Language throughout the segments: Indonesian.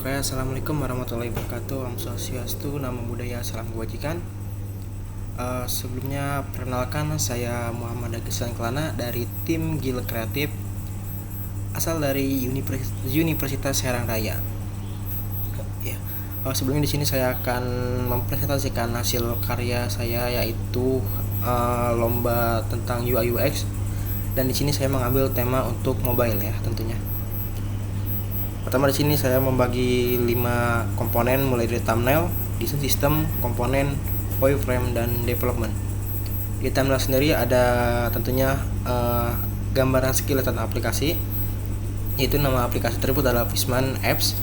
Oke, assalamualaikum warahmatullahi wabarakatuh. Om Swastiastu, Namo Buddhaya, salam kebajikan. Sebelumnya perkenalkan, saya Muhammad Agisan Kelana dari tim Gil Kreatif, asal dari Universitas Serang Raya. Ya, sebelumnya di sini saya akan mempresentasikan hasil karya saya, yaitu lomba tentang UI UX. Dan di sini saya mengambil tema untuk mobile ya, tentunya. Pertama di sini saya membagi 5 komponen, mulai dari thumbnail, desain sistem, komponen, wireframe, dan development. Di thumbnail sendiri ada tentunya gambaran sekilas aplikasi, yaitu nama aplikasi tersebut adalah Fishman Apps,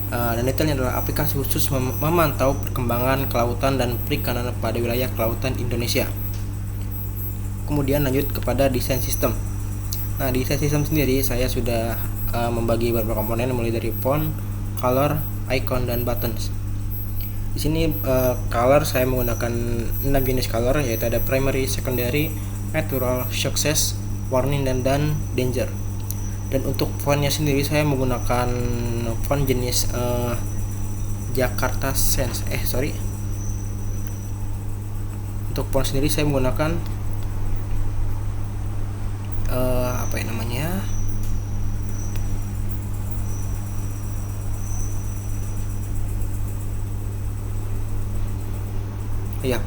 dan detailnya adalah aplikasi khusus memantau perkembangan kelautan dan perikanan pada wilayah kelautan Indonesia. Kemudian lanjut kepada desain sistem. Nah, di desain sistem sendiri saya sudah membagi beberapa komponen, mulai dari font, color, icon, dan buttons. Di sini color saya menggunakan 6 jenis color, yaitu ada primary, secondary, natural, success, warning, dan danger. Dan untuk fontnya sendiri saya menggunakan font jenis Jakarta Sans. Untuk font sendiri saya menggunakan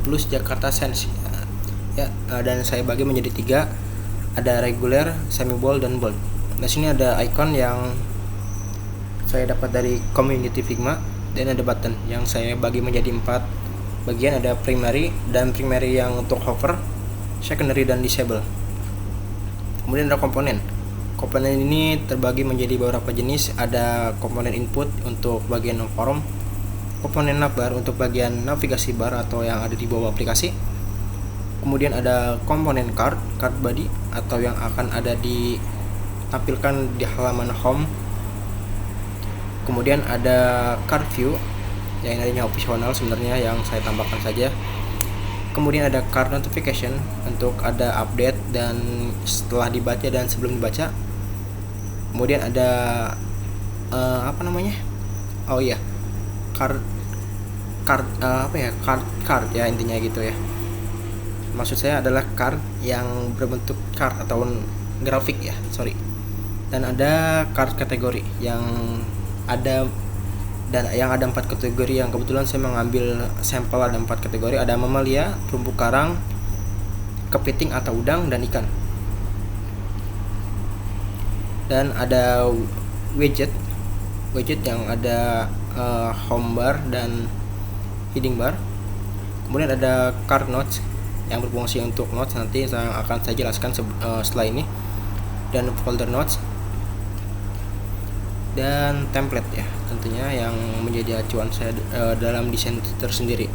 plus Jakarta Sans dan saya bagi menjadi 3, ada regular, semi bold, dan bold. Nah, sini ada icon yang saya dapat dari community Figma, dan ada button yang saya bagi menjadi 4 bagian, ada primary yang untuk hover, secondary, dan disable. Kemudian ada komponen ini terbagi menjadi beberapa jenis, ada komponen input untuk bagian form, komponen navbar untuk bagian navigasi bar atau yang ada di bawah aplikasi. Kemudian ada komponen card body atau yang akan ada ditampilkan di halaman home. Kemudian ada card view yang adanya opsional sebenarnya, yang saya tambahkan saja. Kemudian ada card notification untuk ada update dan setelah dibaca dan sebelum dibaca. Kemudian ada card ya, intinya gitu ya. Maksud saya adalah card yang berbentuk card atau grafik ya, Dan ada card kategori yang ada 4 kategori, yang kebetulan saya mengambil sampel. Ada 4 kategori, ada mamalia, terumbu karang, kepiting atau udang, dan ikan. Dan ada widget yang ada home bar dan heading bar. Kemudian ada card notes yang berfungsi untuk notes, nanti akan saya jelaskan setelah ini. Dan folder notes dan template ya, tentunya yang menjadi acuan saya dalam desain tersendiri.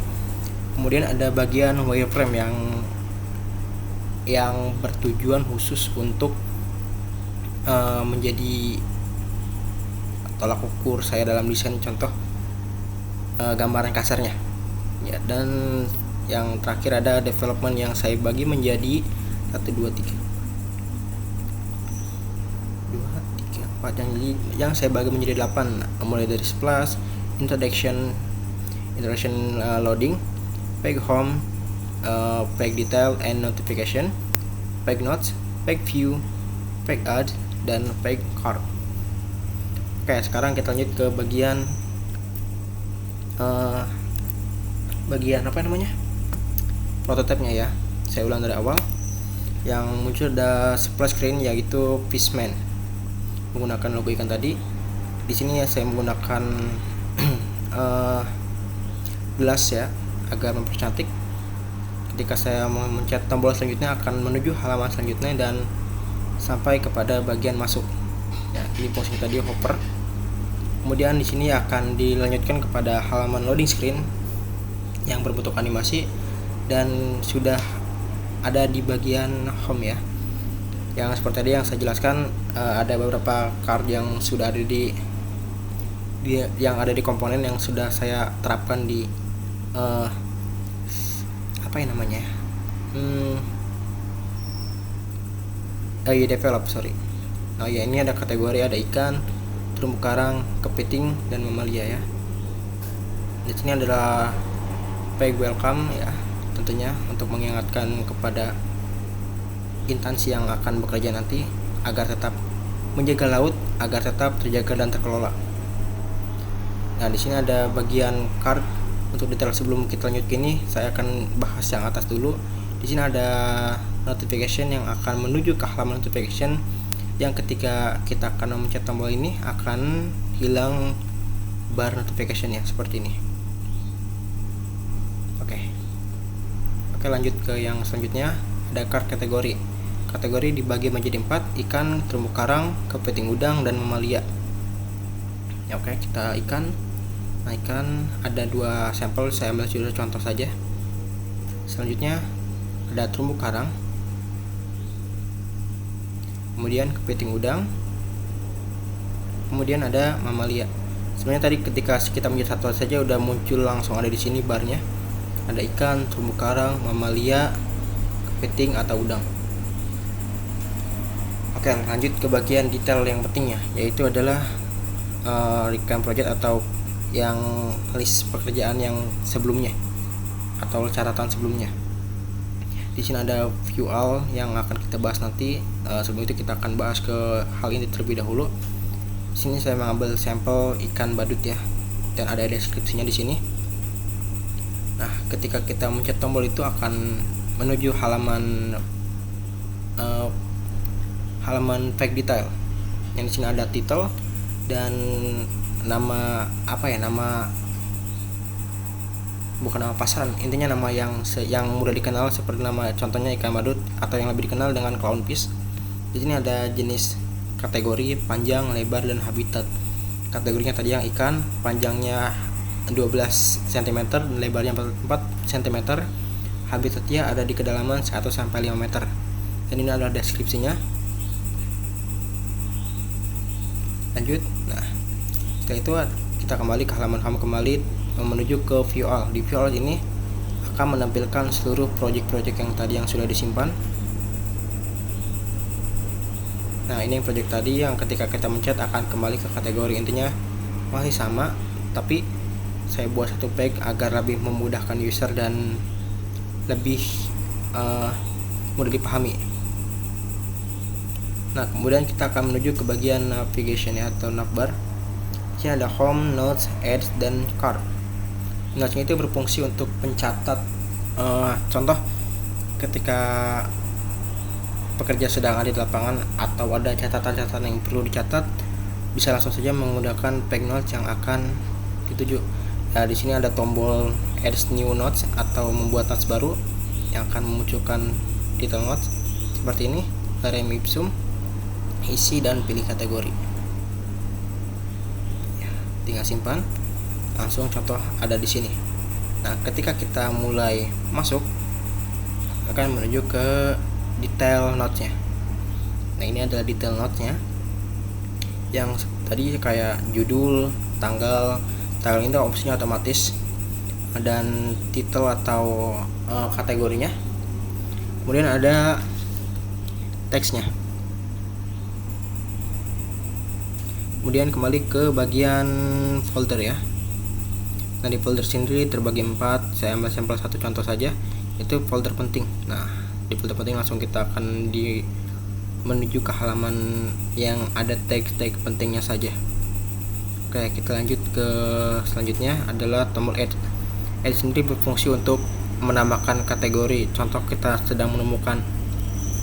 Kemudian ada bagian wireframe yang bertujuan khusus untuk menjadi tolak ukur saya dalam desain, contoh gambaran kasarnya ya. Dan yang terakhir ada development yang saya bagi menjadi 1, 2, 3, 4, yang saya bagi menjadi 8, mulai dari splash, introduction, loading, page home, page detail and notification, page notes, page view, page add, dan page card. Oke, sekarang kita lanjut ke bagian prototipe-nya ya. Saya ulang dari awal. Yang muncul ada splash screen, yaitu Fishman menggunakan logo ikan tadi. Di sini ya saya menggunakan gelas ya, agar mempercantik. Ketika saya memencet tombol selanjutnya akan menuju halaman selanjutnya dan sampai kepada bagian masuk. Ya, ini fungsi tadi hover. Kemudian di sini akan dilanjutkan kepada halaman loading screen yang berbentuk animasi dan sudah ada di bagian home ya. Yang seperti tadi yang saya jelaskan, ada beberapa card yang sudah ada yang ada di komponen yang sudah saya terapkan di develop. Ini ada kategori, ada ikan, terumbu karang, kepiting, dan mamalia ya. Di sini adalah page welcome ya, tentunya untuk mengingatkan kepada instansi yang akan bekerja nanti agar tetap menjaga laut, agar tetap terjaga dan terkelola. Nah, di sini ada bagian card. Untuk detail sebelum kita lanjut gini, saya akan bahas yang atas dulu. Di sini ada notification yang akan menuju ke halaman notification, yang ketika kita akan memencet tombol ini akan hilang bar notification ya, seperti ini. Oke, lanjut ke yang selanjutnya. Ada card kategori. Kategori dibagi menjadi 4: ikan, terumbu karang, kepiting udang, dan mamalia. Ya, oke, kita ikan. Nah, ikan ada 2 sampel, saya ambil contoh saja. Selanjutnya ada terumbu karang, kemudian kepiting udang, kemudian ada mamalia. Sebenarnya tadi ketika kita mencet satu saja udah muncul langsung ada di sini barnya. Ada ikan, terumbu karang, mamalia, kepiting atau udang. Oke, lanjut ke bagian detail yang pentingnya, yaitu adalah recap project atau yang list pekerjaan yang sebelumnya atau catatan sebelumnya. Di sini ada view all yang akan kita bahas nanti. Sebelum itu kita akan bahas ke hal ini terlebih dahulu. Di sini saya mengambil sampel ikan badut ya, dan ada deskripsinya di sini. Nah, ketika kita mencet tombol itu akan menuju halaman fake detail. Yang di sini ada title dan nama pasaran, intinya nama yang mudah dikenal, seperti nama contohnya ikan badut atau yang lebih dikenal dengan clownfish. Di sini ada jenis, kategori, panjang, lebar, dan habitat. Kategorinya tadi yang ikan, panjangnya 12 cm dan lebarnya 4 cm. Habitatnya ada di kedalaman 1 sampai 5 meter. Dan ini adalah deskripsinya. Lanjut. Nah, setelah itu kita kembali ke halaman home, kembali menuju ke view all. Di view all ini akan menampilkan seluruh project-project yang tadi yang sudah disimpan. Nah, ini project tadi yang ketika kita mencet akan kembali ke kategori. Intinya masih sama, tapi saya buat satu page agar lebih memudahkan user dan lebih mudah dipahami. Nah, kemudian kita akan menuju ke bagian navigation ya, atau navbar. Di sini ada home, notes, ads, dan card. Notes itu berfungsi untuk mencatat contoh ketika pekerja sedang ada di lapangan atau ada catatan-catatan yang perlu dicatat, bisa langsung saja menggunakan page notes yang akan dituju. Nah, di sini ada tombol add new notes atau membuat notes baru yang akan memunculkan detail notes seperti ini. Lorem ipsum, isi dan pilih kategori. Ya, tinggal simpan. Langsung contoh ada di sini. Nah, ketika kita mulai masuk akan menuju ke detail notes-nya. Nah, ini adalah detail notes-nya. Yang tadi kayak judul, tanggal ini opsinya otomatis, dan title atau kategorinya. Kemudian ada teksnya. Kemudian kembali ke bagian folder ya. Nah, di folder sendiri terbagi 4. Saya ambil sampel satu contoh saja, itu folder penting. Nah, di folder penting langsung kita akan menuju ke halaman yang ada tag-tag pentingnya saja. Oke, kita lanjut ke selanjutnya adalah tombol add. Add sendiri berfungsi untuk menambahkan kategori. Contoh kita sedang menemukan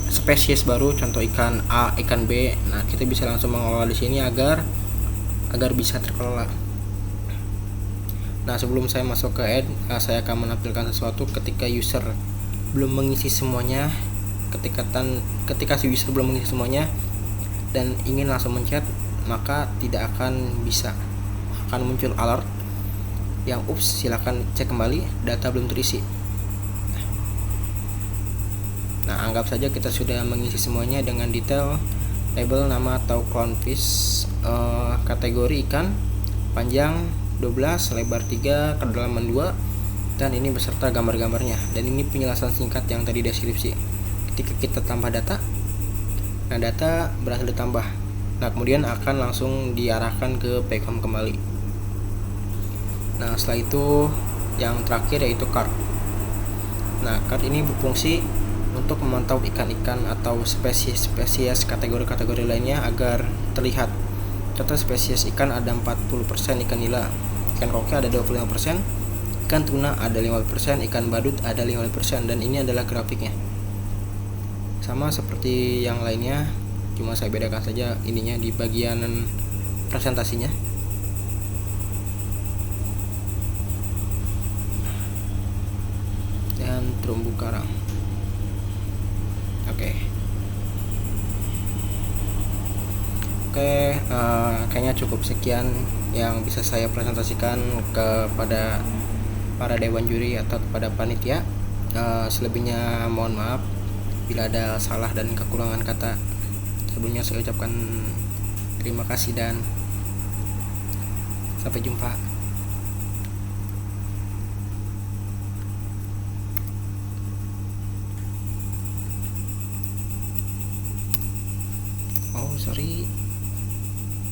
spesies baru, contoh ikan A, ikan B. Nah, kita bisa langsung mengelola di sini agar bisa terkelola. Nah, sebelum saya masuk ke add, saya akan menampilkan sesuatu ketika user belum mengisi semuanya. Ketika si user belum mengisi semuanya dan ingin langsung mencet, maka tidak akan bisa. Akan muncul alert yang silakan cek kembali, data belum terisi. Nah, anggap saja kita sudah mengisi semuanya dengan detail, label, nama atau clownfish, kategori ikan, panjang 12, lebar 3, kedalaman 2, dan ini beserta gambar-gambarnya. Dan ini penjelasan singkat yang tadi deskripsi. Ketika kita tambah data, nah data berhasil ditambah. Nah, kemudian akan langsung diarahkan ke paycom kembali. Nah, setelah itu yang terakhir yaitu card. Nah, card ini berfungsi untuk memantau ikan-ikan atau spesies kategori-kategori lainnya agar terlihat. Contoh spesies ikan ada 40%, ikan nila, ikan koke ada 25%, ikan tuna ada 5%, ikan badut ada 5%, dan ini adalah grafiknya. Sama seperti yang lainnya, cuma saya bedakan saja ininya di bagian presentasinya. Dan terumbu karang. Oke, kayaknya cukup sekian yang bisa saya presentasikan kepada para dewan juri atau kepada panitia. Selebihnya mohon maaf bila ada salah dan kekurangan kata. Sebelumnya saya ucapkan terima kasih dan sampai jumpa. Oh, sorry.